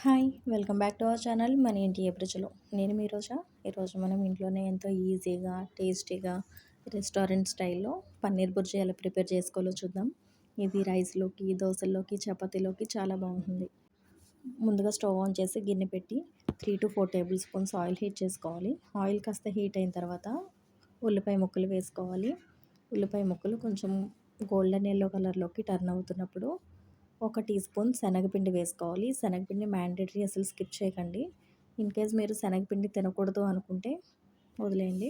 Hi! Welcome back to our channel మన ఇంటి రుచులు. నేను మీ రోజా. ఈరోజు మనం ఇంట్లోనే ఎంతో ఈజీగా, టేస్టీగా రెస్టారెంట్ స్టైల్‌లో పన్నీర్ బుర్జీ ఎలా ప్రిపేర్ చేసుకోవాలో చూద్దాం. ఇది రైస్‌లోకి, దోసల్లోకి, చపాతీలోకి చాలా బాగుంటుంది. ముందుగా స్టవ్ ఆన్ చేసి గిన్నె పెట్టి 3-4 టేబుల్ స్పూన్స్ ఆయిల్ హీట్ చేసుకోవాలి. ఆయిల్ కాస్త హీట్ అయిన తర్వాత ఉల్లిపాయ ముక్కలు వేసుకోవాలి. ఉల్లిపాయ ముక్కలు కొంచెం గోల్డెన్ యెల్లో కలర్‌లోకి టర్న్ అవుతున్నప్పుడు ఒక టీ స్పూన్ శనగపిండి వేసుకోవాలి. శనగపిండి మ్యాండేటరీ, అసలు స్కిప్ చేయకండి. ఇన్‌కేస్ మీరు శనగపిండి తినకూడదు అనుకుంటే వదిలేయండి.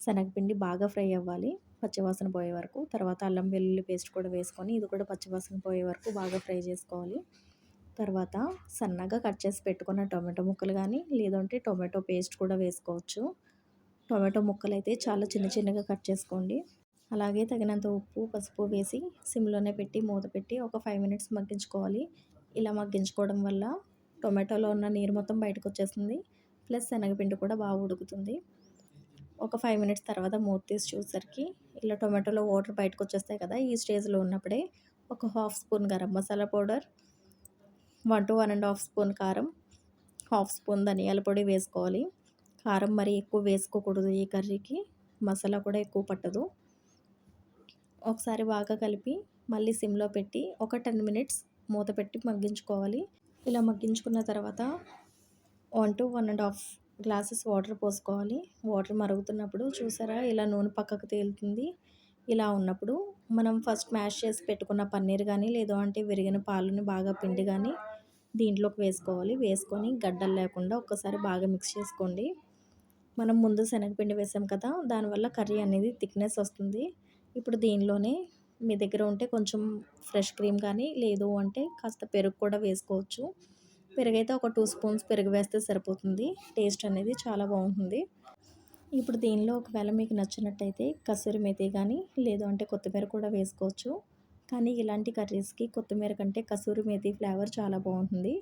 శనగపిండి బాగా ఫ్రై అవ్వాలి పచ్చివాసన పోయే వరకు. తర్వాత అల్లం వెల్లుల్లి పేస్ట్ కూడా వేసుకొని ఇది కూడా పచ్చివాసన పోయే వరకు బాగా ఫ్రై చేసుకోవాలి. తర్వాత సన్నగా కట్ చేసి పెట్టుకున్న టొమాటో ముక్కలు కానీ, లేదంటే టొమాటో పేస్ట్ కూడా వేసుకోవచ్చు. టొమాటో ముక్కలైతే చాలా చిన్న చిన్నగా కట్ చేసుకోండి. అలాగే తగినంత ఉప్పు, పసుపు వేసి సిమ్‌లోనే పెట్టి మూత పెట్టి ఒక 5 మినిట్స్ మగ్గించుకోవాలి. ఇలా మగ్గించుకోవడం వల్ల టొమాటోలో ఉన్న నీరు మొత్తం బయటకొచ్చేస్తుంది. ప్లస్ శనగపిండి కూడా బాగా ఉడుకుతుంది. ఒక 5 మినిట్స్ తర్వాత మూత తీసి చూసేసరికి ఇలా టొమాటోలో వాటర్ బయటకొచ్చేస్తాయి కదా! ఈ స్టేజ్‌లో ఉన్నప్పుడే ఒక half spoon garam masala powder, 1-1 ½ spoon కారం, హాఫ్ స్పూన్ ధనియాల పొడి వేసుకోవాలి. కారం మరీ ఎక్కువ వేసుకోకూడదు ఈ కర్రీకి. మసాలా కూడా ఎక్కువ పట్టదు. ఒకసారి బాగా కలిపి మళ్ళీ సిమ్‌లో పెట్టి ఒక 10 మినిట్స్ మూత పెట్టి మగ్గించుకోవాలి. ఇలా మగ్గించుకున్న తర్వాత 1-1 ½ గ్లాసెస్ వాటర్ పోసుకోవాలి. వాటర్ మరుగుతున్నప్పుడు చూసారా ఇలా నూనె పక్కకు తేలుతుంది. ఇలా ఉన్నప్పుడు మనం ఫస్ట్ మ్యాష్ చేసి పెట్టుకున్న పన్నీర్ కానీ, లేదు అంటే విరిగిన పాలని బాగా పిండి కానీ దీంట్లోకి వేసుకోవాలి. వేసుకొని గడ్డలు లేకుండా ఒక్కసారి బాగా మిక్స్ చేసుకోండి. మనం ముందు శనగపిండి వేసాం కదా! దానివల్ల కర్రీ అనేది థిక్‌నెస్ వస్తుంది. ఇప్పుడు దీనిలోనే మీ దగ్గర ఉంటే కొంచెం ఫ్రెష్ క్రీమ్ కానీ, లేదు అంటే కాస్త పెరుగు కూడా వేసుకోవచ్చు. పెరుగైతే ఒక 2 స్పూన్స్ పెరుగు వేస్తే సరిపోతుంది. టేస్ట్ అనేది చాలా బాగుంటుంది. ఇప్పుడు దీనిలో ఒకవేళ మీకు నచ్చినట్టయితే కసూరి మేతి కానీ, లేదు అంటే కొత్తిమీర కూడా వేసుకోవచ్చు. కానీ ఇలాంటి కర్రీస్‌కి కొత్తిమీర కంటే కసూరి మేతి ఫ్లేవర్ చాలా బాగుంటుంది.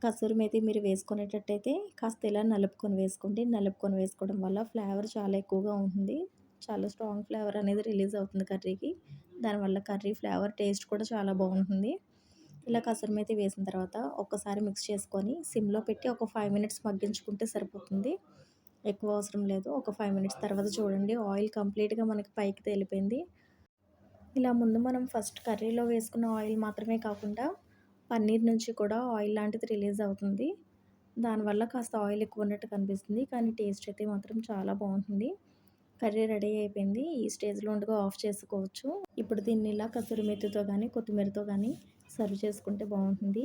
కసూరి మేతి మీరు వేసుకునేటట్టయితే కాస్త ఇలా నలుపుకొని వేసుకోండి. నలుపుకొని వేసుకోవడం వల్ల ఫ్లేవర్ చాలా ఎక్కువగా ఉంటుంది. చాలా స్ట్రాంగ్ ఫ్లేవర్ అనేది రిలీజ్ అవుతుంది కర్రీకి. దానివల్ల కర్రీ ఫ్లేవర్ టేస్ట్ కూడా చాలా బాగుంటుంది. ఇలా కసూరి మేతి వేసిన తర్వాత ఒక్కసారి మిక్స్ చేసుకొని సిమ్‌లో పెట్టి ఒక 5 మినిట్స్ మగ్గించుకుంటే సరిపోతుంది. ఎక్కువ అవసరం లేదు. ఒక 5 మినిట్స్ తర్వాత చూడండి ఆయిల్ కంప్లీట్‌గా మనకి పైకి తేలిపోయింది. ఇలా ముందు మనం ఫస్ట్ కర్రీలో వేసుకున్న ఆయిల్ మాత్రమే కాకుండా పన్నీర్ నుంచి కూడా ఆయిల్ లాంటిది రిలీజ్ అవుతుంది. దానివల్ల కాస్త ఆయిల్ ఎక్కువ ఉన్నట్టు కనిపిస్తుంది. కానీ టేస్ట్ అయితే మాత్రం చాలా బాగుంటుంది. కర్రీ రెడీ అయిపోయింది. ఈ స్టేజ్‌లో ఉండగా ఆఫ్ చేసుకోవచ్చు. ఇప్పుడు దీన్ని ఇలా కసూరి మేతితో కానీ, కొత్తిమీరతో కానీ సర్వ్ చేసుకుంటే బాగుంటుంది.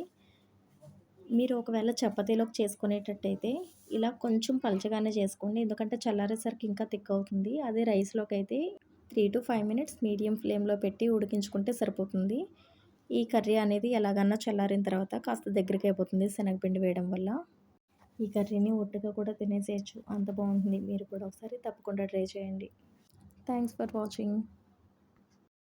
మీరు ఒకవేళ చపాతీలోకి చేసుకునేటట్టయితే ఇలా కొంచెం పలచగానే చేసుకోండి. ఎందుకంటే చల్లారేసరికి ఇంకా థిక్ అవుతుంది. అదే రైస్‌లోకి అయితే 3-5 మినిట్స్ మీడియం ఫ్లేమ్‌లో పెట్టి ఉడికించుకుంటే సరిపోతుంది. ఈ కర్రీ అనేది ఎలాగన్నా చల్లారిన తర్వాత కాస్త దగ్గరికైపోతుంది శనగపిండి వేయడం వల్ల. ఈ కర్రీని ఒట్టుగా కూడా తినేసేయొచ్చు. అంత బాగుంటుంది. మీరు కూడా ఒకసారి తప్పకుండా ట్రై చేయండి. Thanks for watching.